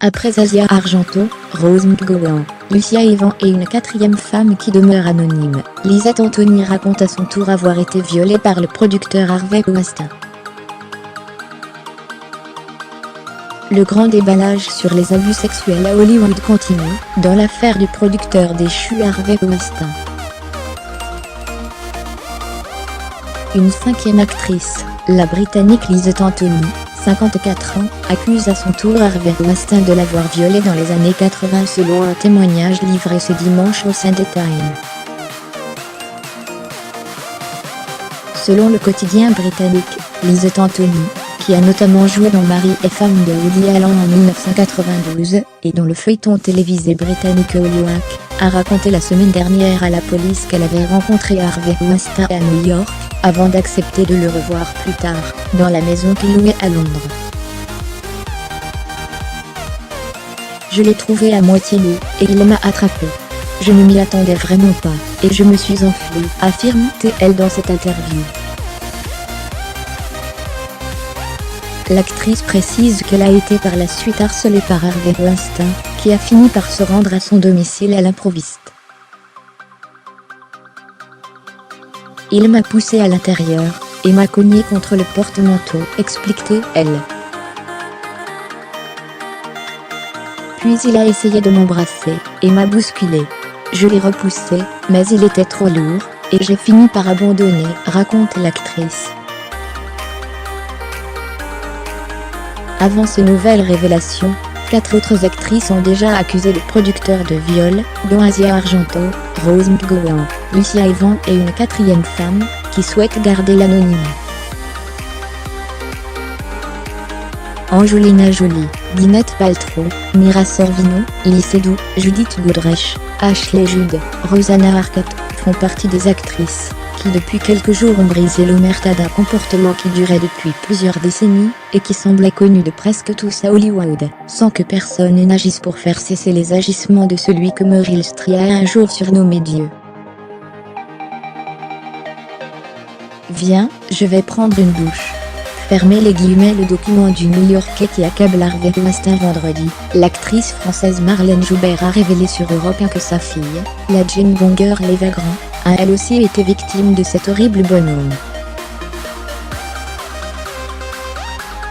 Après Asia Argento, Rose McGowan, Lucia Evans et une quatrième femme qui demeure anonyme, Lisette Anthony raconte à son tour avoir été violée par le producteur Harvey Weinstein. Le grand déballage sur les abus sexuels à Hollywood continue, dans l'affaire du producteur déchu Harvey Weinstein. Une cinquième actrice, la Britannique Lisette Anthony, 54 ans, accuse à son tour Harvey Weinstein de l'avoir violée dans les années 80 selon un témoignage livré ce dimanche au Sunday Times. Selon le quotidien britannique, Lisette Anthony, qui a notamment joué dans Mari et femme de Woody Allen en 1992, et dont le feuilleton télévisé britannique Hollyoak, a raconté la semaine dernière à la police qu'elle avait rencontré Harvey Weinstein à New York, avant d'accepter de le revoir plus tard, dans la maison qu'il louait à Londres. Je l'ai trouvé à moitié nu, et il m'a attrapé. Je ne m'y attendais vraiment pas, et je me suis enfuie, affirme-t-elle dans cette interview. L'actrice précise qu'elle a été par la suite harcelée par Harvey Weinstein, qui a fini par se rendre à son domicile à l'improviste. Il m'a poussé à l'intérieur, et m'a cogné contre le porte-manteau, explique-t-elle. Puis il a essayé de m'embrasser, et m'a bousculé. Je l'ai repoussé, mais il était trop lourd, et j'ai fini par abandonner, raconte l'actrice. Avant ces nouvelles révélations, 4 autres actrices ont déjà accusé le producteur de viol, dont Asia Argento, Rose McGowan, Lucia Evans et une quatrième femme, qui souhaite garder l'anonymat. Angelina Jolie, Gwyneth Paltrow, Mira Sorvino, Lee Seydoux, Judith Godrèche, Ashley Judd, Rosanna Arquette, font partie des actrices qui depuis quelques jours ont brisé l'omerta d'un comportement qui durait depuis plusieurs décennies, et qui semblait connu de presque tous à Hollywood, sans que personne n'agisse pour faire cesser les agissements de celui que Meryl Streep a un jour surnommé Dieu. Viens, je vais prendre une douche. Fermez les guillemets. Le document du New-Yorkais qui accable Harvey Weinstein vendredi, l'actrice française Marlène Joubert a révélé sur Europe 1 que sa fille, la Jane Bonger-Levagrand, a elle aussi été victime de cet horrible bonhomme.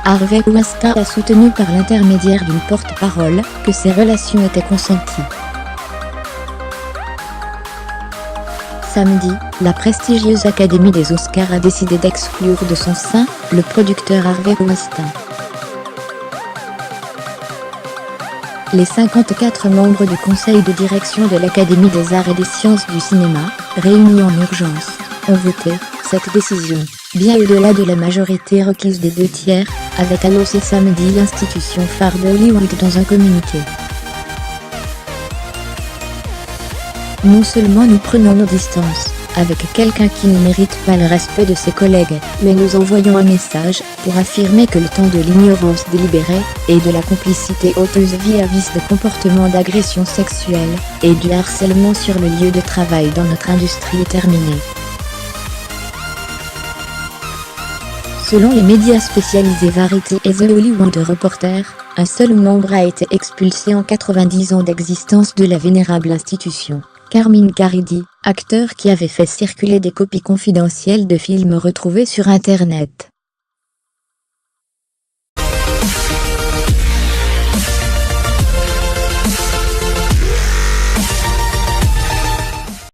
Harvey Weinstein a soutenu par l'intermédiaire d'une porte-parole que ces relations étaient consenties. Samedi, la prestigieuse Académie des Oscars a décidé d'exclure de son sein le producteur Harvey Weinstein. Les 54 membres du conseil de direction de l'Académie des arts et des sciences du cinéma, réunis en urgence, ont voté cette décision, bien au-delà de la majorité requise des 2/3, avait annoncé samedi l'institution phare de Hollywood dans un communiqué. Non seulement nous prenons nos distances avec quelqu'un qui ne mérite pas le respect de ses collègues, mais nous envoyons un message pour affirmer que le temps de l'ignorance délibérée et de la complicité honteuse vis-à-vis de comportements d'agression sexuelle et du harcèlement sur le lieu de travail dans notre industrie est terminé. Selon les médias spécialisés Variety et The Hollywood Reporter, un seul membre a été expulsé en 90 ans d'existence de la vénérable institution. Carmine Caridi, acteur qui avait fait circuler des copies confidentielles de films retrouvés sur Internet.